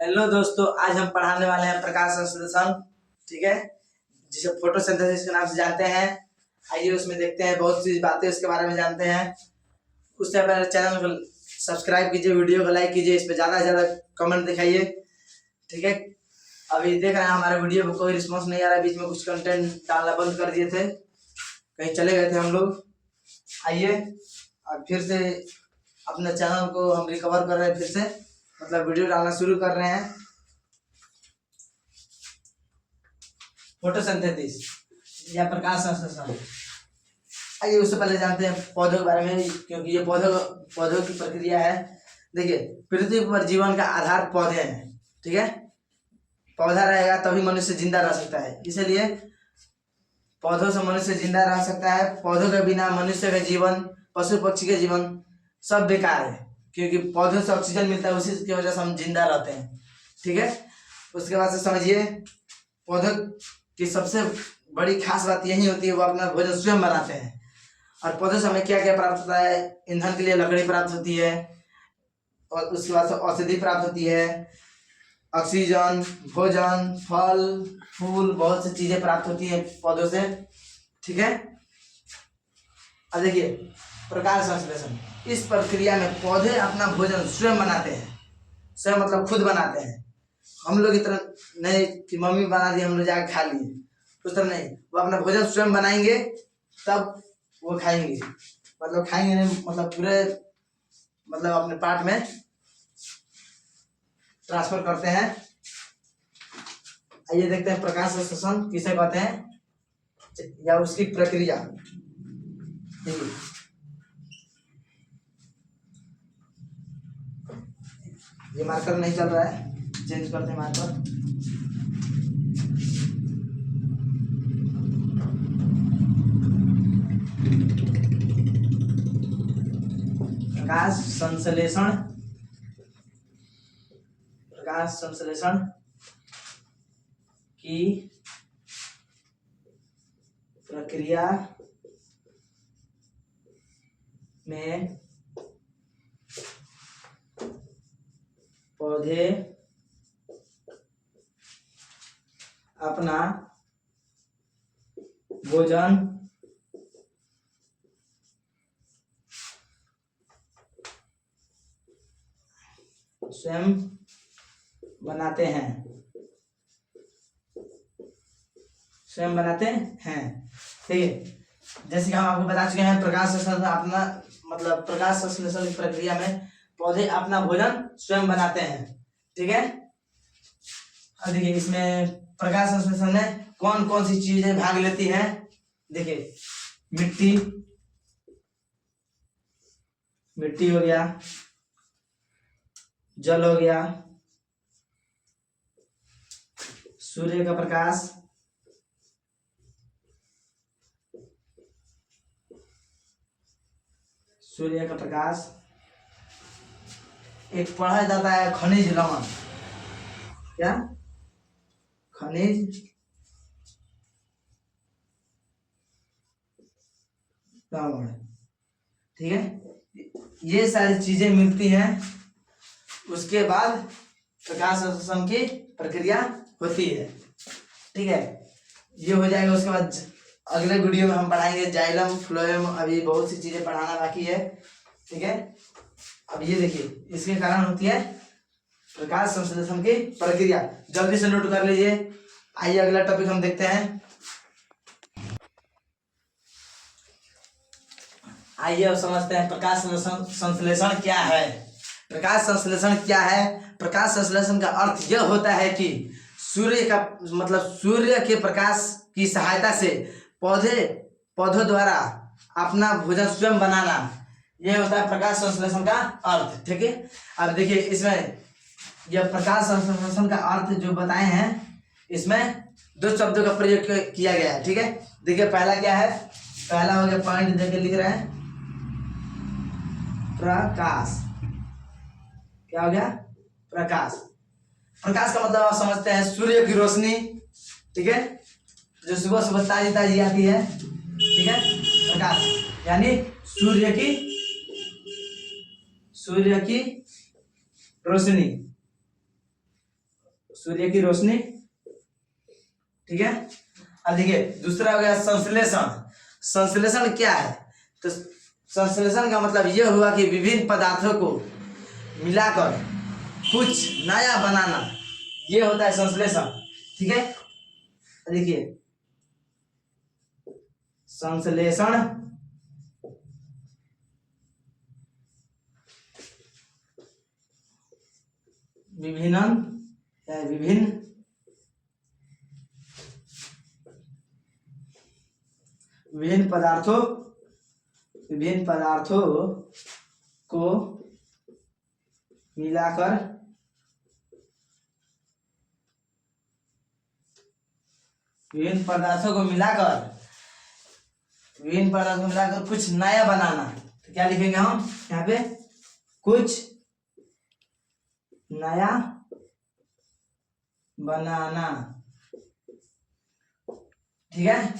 Hello दोस्तों, आज हम पढ़ाने वाले हैं प्रकाश संश्लेषण। ठीक है, जिसे फोटोसिंथेसिस के नाम से जानते हैं। आइए उसमें देखते हैं, बहुत सी बातें उसके बारे में जानते हैं। उससे पहले चैनल को सब्सक्राइब कीजिए, वीडियो को लाइक कीजिए, इस पे ज़्यादा से ज़्यादा कमेंट दिखाइए। ठीक है, अभी देख रहे हैं हमारे वीडियो को कोई रिस्पॉन्स नहीं आ रहा है। बीच में कुछ कंटेंट डालना बंद कर दिए थे, कहीं चले गए थे हम लोग। आइए अब फिर से अपने चैनल को हम रिकवर कर रहे हैं, फिर से मतलब वीडियो डालना शुरू कर रहे हैं। फोटोसिंथेसिस या प्रकाश संश्लेषण। आइए उससे पहले जानते हैं पौधों के बारे में, क्योंकि ये पौधों की प्रक्रिया है। देखिए, पृथ्वी पर जीवन का आधार पौधे हैं। ठीक है, पौधा रहेगा तभी मनुष्य जिंदा रह सकता है, इसलिए पौधों से मनुष्य जिंदा रह सकता है। पौधों के बिना मनुष्य का जीवन, पशु पक्षी के जीवन सब बेकार है, क्योंकि पौधों से ऑक्सीजन मिलता है, उसी की वजह से हम जिंदा रहते हैं। ठीक है, उसके बाद से समझिए, पौधों की सबसे बड़ी खास बात यही होती है, वो अपना भोजन स्वयं बनाते हैं। और पौधों से हमें क्या क्या प्राप्त होता है? ईंधन के लिए लकड़ी प्राप्त होती है, और उसके बाद से औषधि प्राप्त होती है, ऑक्सीजन, भोजन, फल फूल, बहुत सी चीजें प्राप्त होती है पौधों से। ठीक है, अब देखिए प्रकाश संश्लेषण। इस प्रक्रिया में पौधे अपना भोजन स्वयं बनाते हैं। स्वयं मतलब खुद बनाते हैं। हम लोग की तरह नहीं कि मम्मी बना दी हम लोग जाके खा लिए, उस तरह नहीं। वो अपना भोजन स्वयं बनाएंगे, तब वो खाएंगे। मतलब खाएंगे नहीं, मतलब पूरे मतलब अपने पार्ट में ट्रांसफर करते हैं। आइए देखते हैं प्रकाश संश्लेषण किसे कहते हैं या उसकी प्रक्रिया। ये मार्कर नहीं चल रहा है, चेंज करते हैं मार्कर। प्रकाश संश्लेषण, प्रकाश संश्लेषण की प्रक्रिया में पौधे अपना भोजन स्वयं बनाते हैं, स्वयं बनाते हैं। ठीक है, जैसे कि हम आपको बता चुके हैं, प्रकाश संश्लेषण अपना मतलब प्रकाश संश्लेषण की प्रक्रिया में पौधे अपना भोजन स्वयं बनाते हैं। ठीक है, अब देखिए इसमें प्रकाश संश्लेषण में कौन कौन सी चीजें भाग लेती हैं। देखिए, मिट्टी, मिट्टी हो गया, जल हो गया, सूर्य का प्रकाश, सूर्य का प्रकाश, एक पढ़ा जाता है खनिज लवण। क्या? खनिज लवण। ठीक है, ये सारी चीजें मिलती हैं, उसके बाद प्रकाश संश्लेषण की प्रक्रिया होती है। ठीक है, ये हो जाएगा। उसके बाद अगले वीडियो में हम पढ़ाएंगे जाइलम, फ्लोएम, अभी बहुत सी चीजें पढ़ाना बाकी है। ठीक है, अब ये देखिए, इसके कारण होती है प्रकाश संश्लेषण की प्रक्रिया। जल्दी से नोट कर लीजिए। आइए अगला टॉपिक हम देखते हैं। आइए अब समझते हैं प्रकाश संश्लेषण क्या है। प्रकाश संश्लेषण क्या है? प्रकाश संश्लेषण का अर्थ यह होता है कि सूर्य का मतलब सूर्य के प्रकाश की सहायता से पौधों द्वारा अपना भोजन स्वयं बनाना, यह होता है प्रकाश संश्लेषण का अर्थ। ठीक है, अब देखिए इसमें यह प्रकाश संश्लेषण का अर्थ जो बताए हैं, इसमें दो शब्दों का प्रयोग किया गया है। ठीक है, देखिए पहला क्या है? पहला हो गया, पॉइंट देके लिख रहे हैं, प्रकाश। क्या हो गया? प्रकाश। प्रकाश का मतलब आप समझते हैं सूर्य की रोशनी। ठीक है, जो सुबह सुबह ताजी ताजी आती है। ठीक है, प्रकाश यानी सूर्य की रोशनी। सूर्य की रोशनी, ठीक है। अब देखिए दूसरा हो गया संश्लेषण। संश्लेषण क्या है? तो संश्लेषण का मतलब यह हुआ कि विभिन्न पदार्थों को मिलाकर कुछ नया बनाना, ये होता है संश्लेषण, ठीक है। देखिए संश्लेषण विभिन्न पदार्थों को मिलाकर कुछ नया बनाना। तो क्या लिखेंगे हम यहाँ पे? कुछ नया बनाना, ठीक है।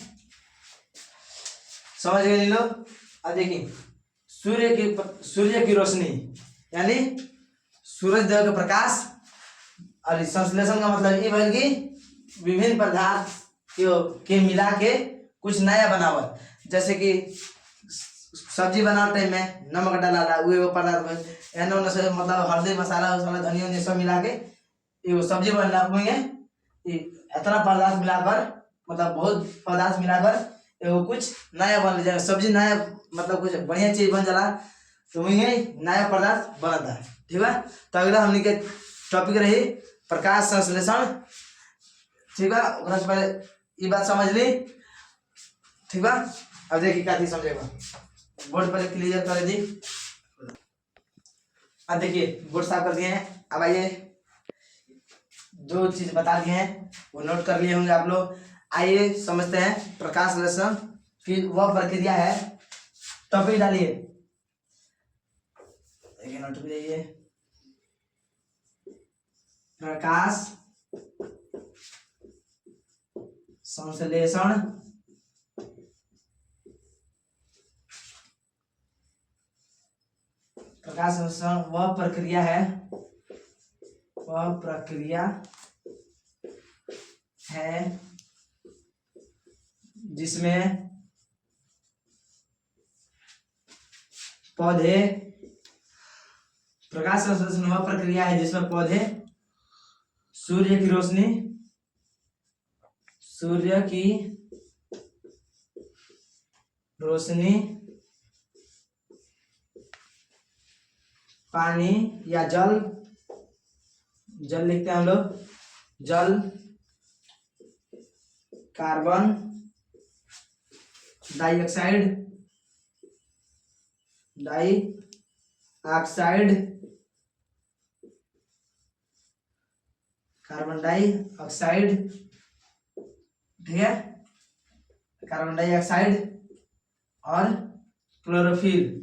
समझ गए लोग? अब देखिए सूर्य की रोशनी यानी सूरज देव का प्रकाश, और संश्लेषण का मतलब ये है कि विभिन्न पदार्थ के मिला के कुछ नया बनावट। जैसे कि सब्जी बनाते में नमक डाला वो पदार्थ मतलब हल्दी मसाला धनिया सब मिला के ये सब्जी बनाएंगे। इतना पदार्थ मिलाकर मतलब बहुत पदार्थ मिलाकर एगो कुछ नया बन जाए, सब्जी नया मतलब कुछ बढ़िया चीज बन जाला, तो वही नया पदार्थ बनता है, ठीक है। तो अगला हमने के टॉपिक रही प्रकाश संश्लेषण, ठीक है। पहले ये बात समझ ली, ठीक है। अब देखिए क्या थी समझेगा, बोर्ड पहले क्लियर कर दी। अब देखिए बोर्ड साफ कर दिए हैं। अब आइए जो चीज बता दिए हैं वो नोट कर लिए होंगे आप लोग। आइए समझते हैं प्रकाश संश्लेषण की वह प्रक्रिया है। टॉपिक डालिए, नोट करिए प्रकाश संश्लेषण वह प्रक्रिया है जिसमें पौधे प्रकाश संश्लेषण वह प्रक्रिया है जिसमें पौधे सूर्य की रोशनी पानी या जल लिखते हैं हम लोग, जल, कार्बन डाइऑक्साइड कार्बन डाइऑक्साइड, ठीक है, कार्बन डाइऑक्साइड और क्लोरोफिल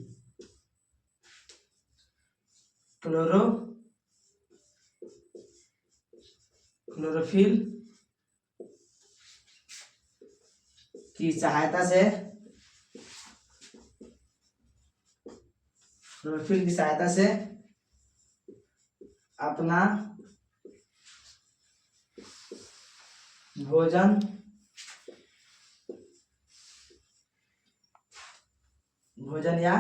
की सहायता से अपना भोजन या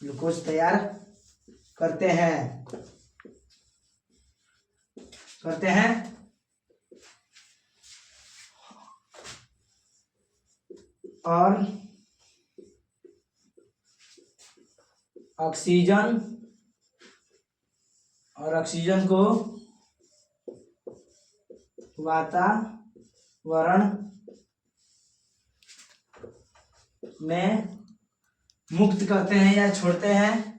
ग्लूकोज तैयार करते हैं और ऑक्सीजन को वातावरण में मुक्त करते हैं या छोड़ते हैं,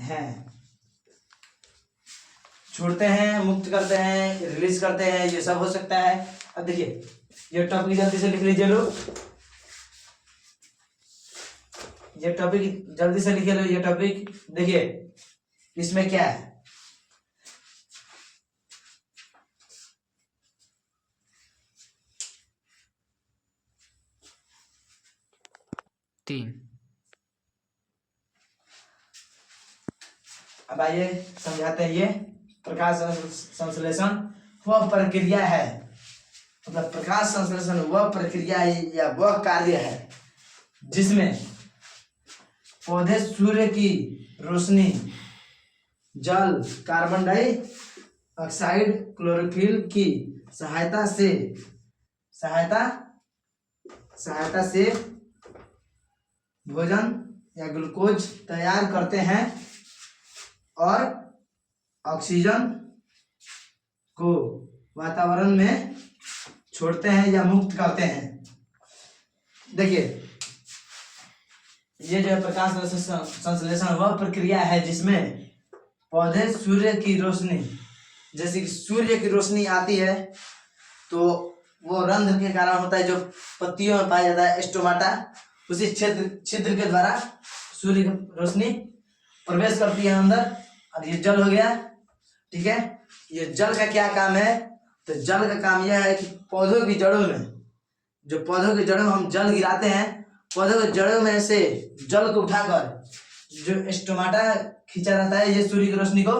हैं, छोड़ते हैं, मुक्त करते हैं, रिलीज करते हैं, ये सब हो सकता है। अब देखिए ये टॉपिक जल्दी से लिख लीजिए लोग, ये टॉपिक जल्दी से लिखे लो। ये टॉपिक देखिए इसमें क्या है, तीन। अब आइए समझाते हैं। ये प्रकाश संश्लेषण वह प्रक्रिया है, मतलब प्रकाश संश्लेषण वह प्रक्रिया या वह कार्य है जिसमें पौधे सूर्य की रोशनी, जल, कार्बन डाइऑक्साइड, क्लोरोफिल की सहायता से भोजन या ग्लूकोज तैयार करते हैं और ऑक्सीजन को वातावरण में छोड़ते हैं या मुक्त करते हैं। देखिए ये जो है प्रकाश संश्लेषण वह प्रक्रिया है जिसमें पौधे सूर्य की रोशनी, जैसे कि सूर्य की रोशनी आती है तो वो रंध्र के कारण होता है जो पत्तियों में पाया जाता है स्टोमाटा, उसी छिद्र के द्वारा सूर्य की रोशनी प्रवेश करती है अंदर, और ये जल हो गया। ठीक है, ये जल का क्या काम है, तो जल का काम यह है कि पौधों की जड़ों में, जो पौधों की जड़ों में हम जल गिराते हैं, पौधों की जड़ों में से जल को उठाकर जो स्टोमाटा खींचा रहता है, ये सूर्य की रोशनी को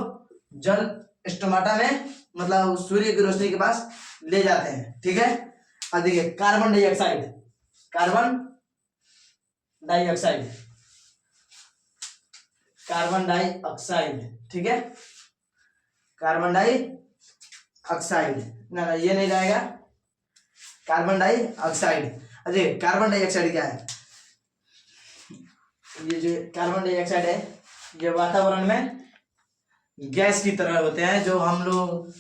जल स्टोमाटा में, मतलब सूर्य की रोशनी के पास ले जाते हैं। ठीक है, और देखिए कार्बन डाइऑक्साइड, ठीक है, कार्बन डाइऑक्साइड ना ये नहीं रहेगा, कार्बन डाइऑक्साइड। अरे कार्बन डाइऑक्साइड क्या है, ये जो कार्बन डाइऑक्साइड है ये वातावरण में गैस की तरह होते हैं, जो हम लोग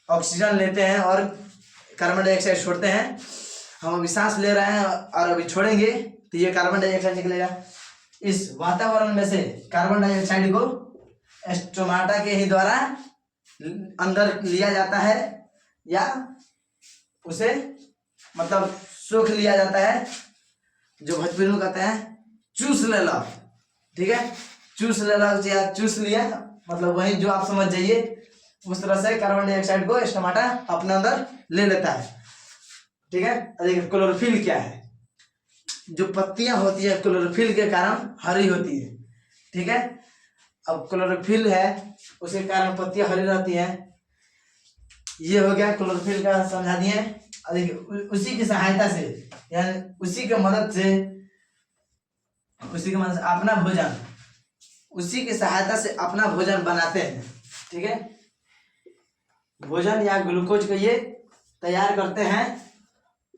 ऑक्सीजन लेते हैं और कार्बन डाइऑक्साइड छोड़ते हैं। हम अभी सांस ले रहे हैं और अभी छोड़ेंगे तो ये कार्बन डाइऑक्साइड निकलेगा। इस वातावरण में से कार्बन डाइऑक्साइड को स्टोमाटा के ही द्वारा अंदर लिया जाता है या उसे मतलब सोख लिया जाता है, जो भोजपुरी में कहते हैं चूस ले लो। ठीक है, चूस ले लो या चूस लिया, मतलब वही जो आप समझ जाइए, उस तरह से कार्बन डाइऑक्साइड को स्टोमाटा अपने अंदर ले लेता है। ठीक है, देखिए क्लोरोफिल क्या है, जो पत्तियां होती है क्लोरोफिल के कारण हरी होती है। ठीक है, अब क्लोरोफिल है उसके कारण पत्तियां हरी रहती हैं। ये हो गया क्लोरोफिल का समझा दिए। देखिए उसी की सहायता से, यानी उसी के मदद से अपना भोजन, उसी की सहायता से अपना भोजन बनाते हैं। ठीक है, भोजन या ग्लूकोज को ये तैयार करते हैं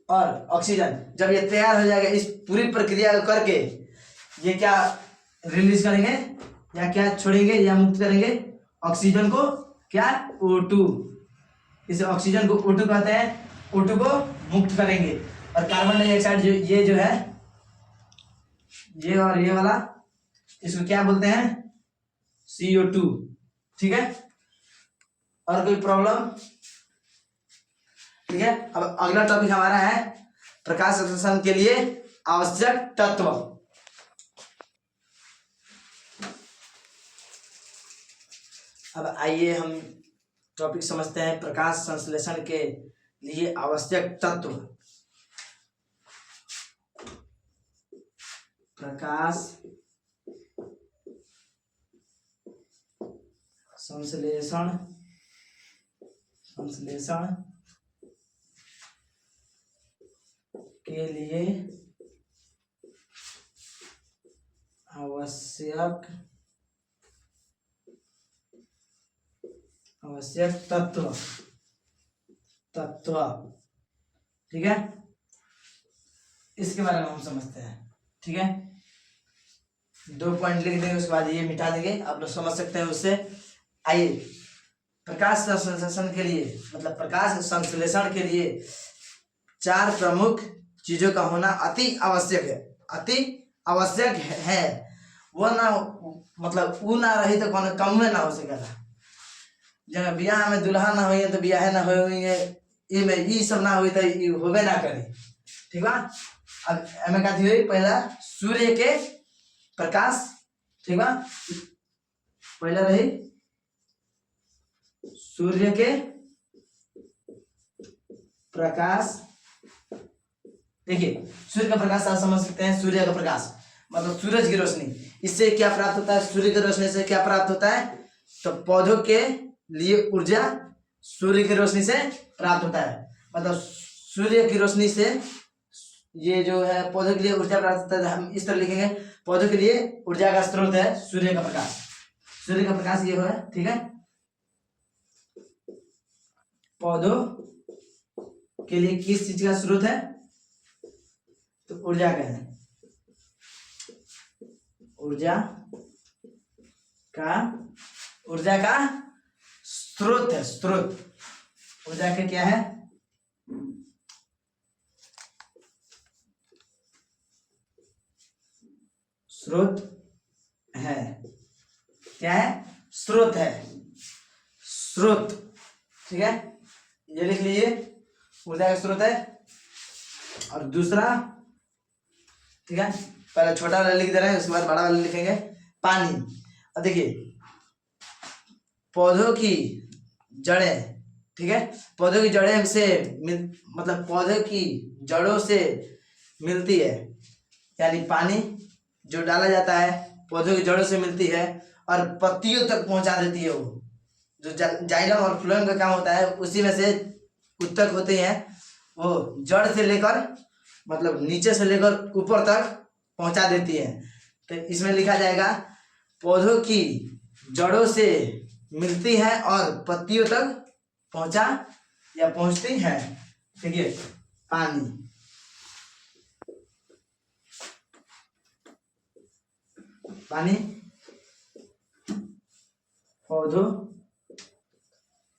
और ऑक्सीजन जब ये तैयार हो जाएगा, इस पूरी प्रक्रिया को करके ये क्या रिलीज करेंगे या क्या छोड़ेंगे या मुक्त करेंगे, ऑक्सीजन को, क्या O2, इसे ऑक्सीजन को O2 कहते हैं, O2 को मुक्त करेंगे। और कार्बन डाइऑक्साइड ये जो है, ये और ये वाला, इसको क्या बोलते हैं, CO2। ठीक है, और कोई प्रॉब्लम? ठीक है, अब अगला टॉपिक हमारा है प्रकाश संश्लेषण के लिए आवश्यक तत्व। अब आइए हम टॉपिक समझते हैं प्रकाश संश्लेषण के लिए आवश्यक तत्व। प्रकाश संश्लेषण के लिए आवश्यक तत्व। ठीक है, इसके बारे में हम समझते हैं। ठीक है, 2 पॉइंट लिख देंगे, उसके बाद ये मिटा देंगे, आप लोग समझ सकते हैं उससे। आइए, प्रकाश संश्लेषण के लिए, मतलब प्रकाश संश्लेषण के लिए 4 प्रमुख चीजों का होना अति आवश्यक है। वो ना मतलब वो ना रही तो कौन कम में ना हो सकेला। जब बियाह में दुल्हा ना होइए तो बियाह ना होइए, ई में ई सब ना होई तो ई होबे ना करी। ठीक बा। अब एमे का थी पहला सूर्य के प्रकाश। ठीक बा। पहला रही सूर्य के प्रकाश। देखिए सूर्य का प्रकाश आप समझ सकते हैं, सूर्य का प्रकाश मतलब सूरज की रोशनी। इससे क्या प्राप्त होता है? सूर्य की रोशनी से क्या प्राप्त होता है? तो पौधों के लिए ऊर्जा सूर्य की रोशनी से प्राप्त होता है। मतलब सूर्य की रोशनी से ये जो है पौधों के लिए ऊर्जा प्राप्त होता है। हम इस तरह लिखेंगे, पौधों के लिए ऊर्जा का स्रोत है सूर्य का प्रकाश। सूर्य का प्रकाश ये है। ठीक है। पौधों के लिए किस चीज का स्रोत है? तो ऊर्जा का है। ऊर्जा का स्रोत है। स्रोत ऊर्जा का क्या है? स्रोत है। क्या है? स्रोत है। स्रोत। ठीक है, ये लिख लीजिए, ऊर्जा का स्रोत है। और दूसरा, ठीक है, पहले छोटा वाला लिख दे रहे हैं, उसके बाद बड़ा वाला लिखेंगे, पानी। अब देखिए पौधों की जड़ें, ठीक है, पौधों की जड़ें से मतलब पौधों की जड़ों से मिलती है, यानी पानी जो डाला जाता है पौधों की जड़ों से मिलती है और पत्तियों तक पहुंचा देती है। वो जो जाइलम और फ्लोएम का काम होता है उसी में से उत्तक होते हैं, वो जड़ से लेकर मतलब नीचे से लेकर ऊपर तक पहुंचा देती है। तो इसमें लिखा जाएगा पौधों की जड़ों से मिलती है और पत्तियों तक पहुंचा या पहुंचती है। देखिए पानी, पानी पौधों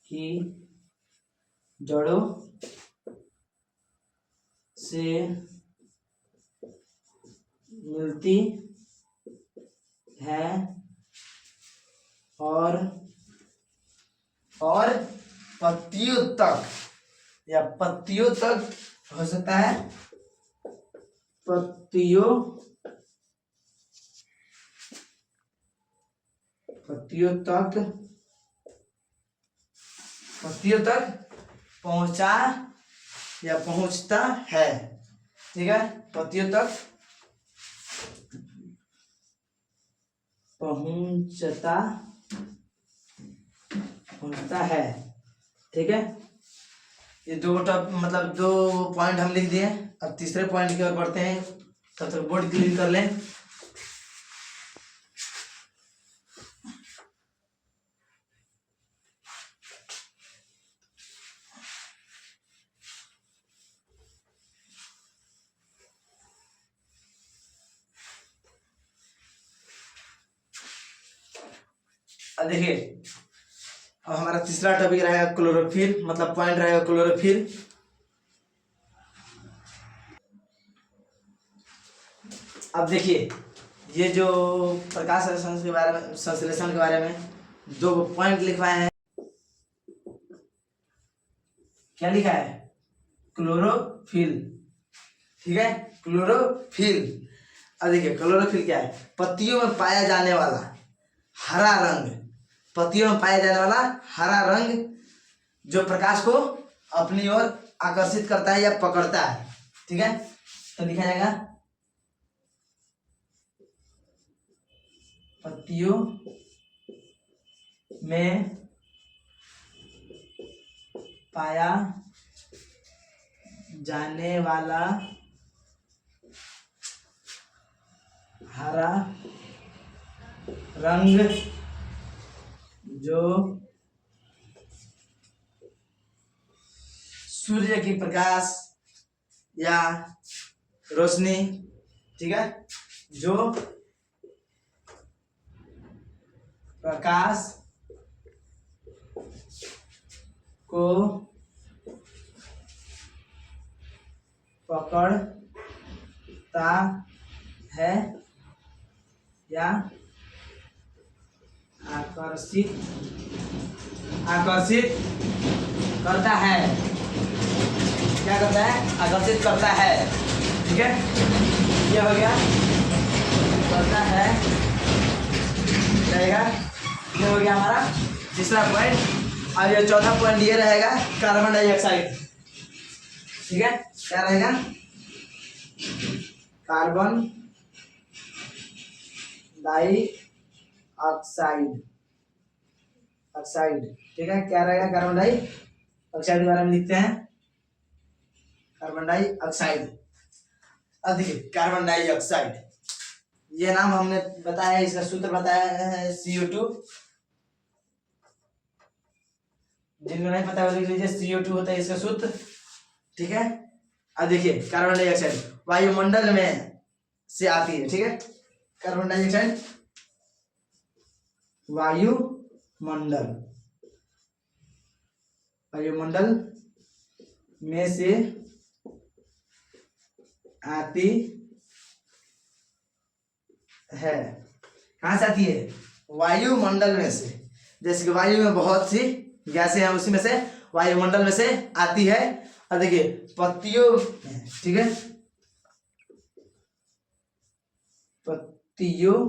की जड़ों से मिलती है और पत्तियों तक या पत्तियों तक हो सकता है, पत्तियों तक पहुंचा या पहुंचता है। ठीक है, पत्तियों तक पहुंचता है। ठीक है, ये दो मतलब दो पॉइंट हम लिख दिए। अब तीसरे पॉइंट की ओर बढ़ते हैं, तब तक बोर्ड क्लीन कर लें। अब देखिए, अब हमारा तीसरा टॉपिक रहेगा क्लोरोफिल, मतलब पॉइंट रहेगा क्लोरोफिल। अब देखिए ये जो प्रकाश संश्लेषण के बारे में दो पॉइंट लिखवाए हैं। क्या लिखा है? क्लोरोफिल। ठीक है, क्लोरोफिल। अब देखिए क्लोरोफिल क्या है? पत्तियों में पाया जाने वाला हरा रंग, पत्तियों में पाया जाने वाला हरा रंग जो प्रकाश को अपनी ओर आकर्षित करता है या पकड़ता है। ठीक है, तो लिखा जाएगा पत्तियों में पाया जाने वाला हरा रंग जो सूर्य की प्रकाश या रोशनी, ठीक है, जो प्रकाश को पकड़ता है या आकर्षित आकर्षित करता है। क्या करता है? आकर्षित करता है। ठीक है, ये हो गया करता है रहेगा। ये हो गया हमारा तीसरा पॉइंट। और ये चौथा पॉइंट ये रहेगा कार्बन डाइऑक्साइड। ठीक है, क्या रहेगा? Carbon dioxide oxide. ठीक है, क्या रहेगा? कार्बन डाइऑक्साइड के बारे में लिखते हैं, कार्बन डाइऑक्साइड। अब देखिए कार्बन डाइऑक्साइड, ये नाम हमने बताया, इसका सूत्र बताया है CO2। जिनको नहीं पता वो लिख लीजिए, CO2 होता है इसका सूत्र। ठीक है, अब देखिए कार्बन डाइऑक्साइड वायुमंडल में से आती है। ठीक है, कार्बन डाइऑक्साइड वायुमंडल में से आती है। कहां से आती है? वायुमंडल में से। जैसे कि वायु में बहुत सी गैसें हैं, उसी में से वायुमंडल में से आती है। और देखिए पत्तियों में, ठीक है, पत्तियों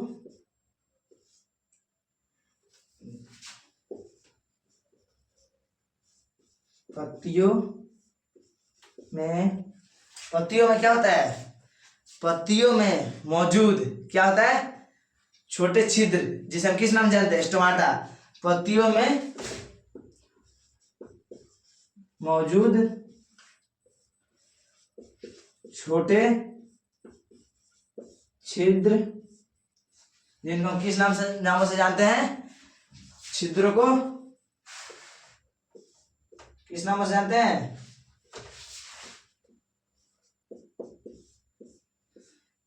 में क्या होता है? पत्तियों में मौजूद क्या होता है? छोटे छिद्र, जिसे हम किस नाम जानते हैं? स्टोमाटा। पत्तियों में मौजूद छोटे छिद्र, जिनको हम किस नामों से जानते हैं? छिद्रों को किस नामों से जानते हैं?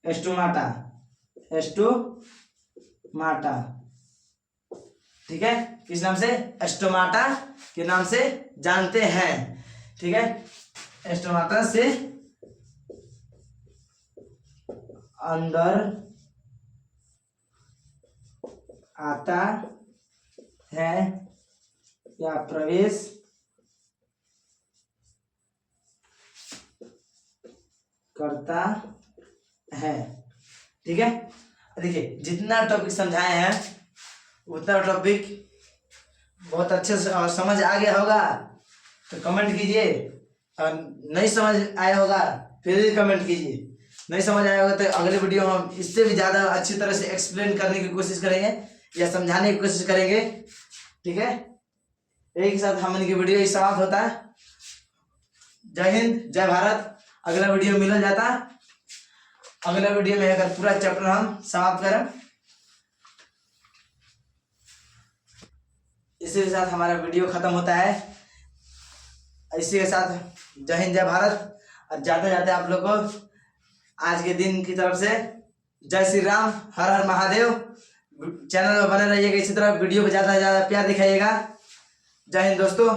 एस्टोमाटा। एस्टोमाटा। ठीक है, किस नाम से? एस्टोमाटा के नाम से जानते हैं। ठीक है, एस्टोमाटा से अंदर आता है या प्रवेश करता है। ठीक है, देखिए जितना टॉपिक समझाए हैं उतना टॉपिक बहुत अच्छे से और समझ आ गया होगा तो कमेंट कीजिए, और नहीं समझ आया होगा फिर भी कमेंट कीजिए। नहीं समझ आया होगा तो अगले वीडियो में हम इससे भी ज़्यादा अच्छी तरह से एक्सप्लेन करने की कोशिश करेंगे या समझाने की कोशिश करेंगे। ठीक है, एक साथ हम इनकी वीडियो समाप्त होता है। जय हिंद, जय भारत। अगला वीडियो मिल जाता, अगला वीडियो में अगर पूरा चैप्टर हम समाप्त करें। इसी के साथ हमारा वीडियो खत्म होता है। इसी के साथ जय हिंद, जय भारत। और जाते जाते आप लोग को आज के दिन की तरफ से जय श्री राम, हर हर महादेव। चैनल में बने रहिएगा, इसी तरह वीडियो को ज़्यादा से ज़्यादा प्यार दिखाइएगा। जय हिंद दोस्तों।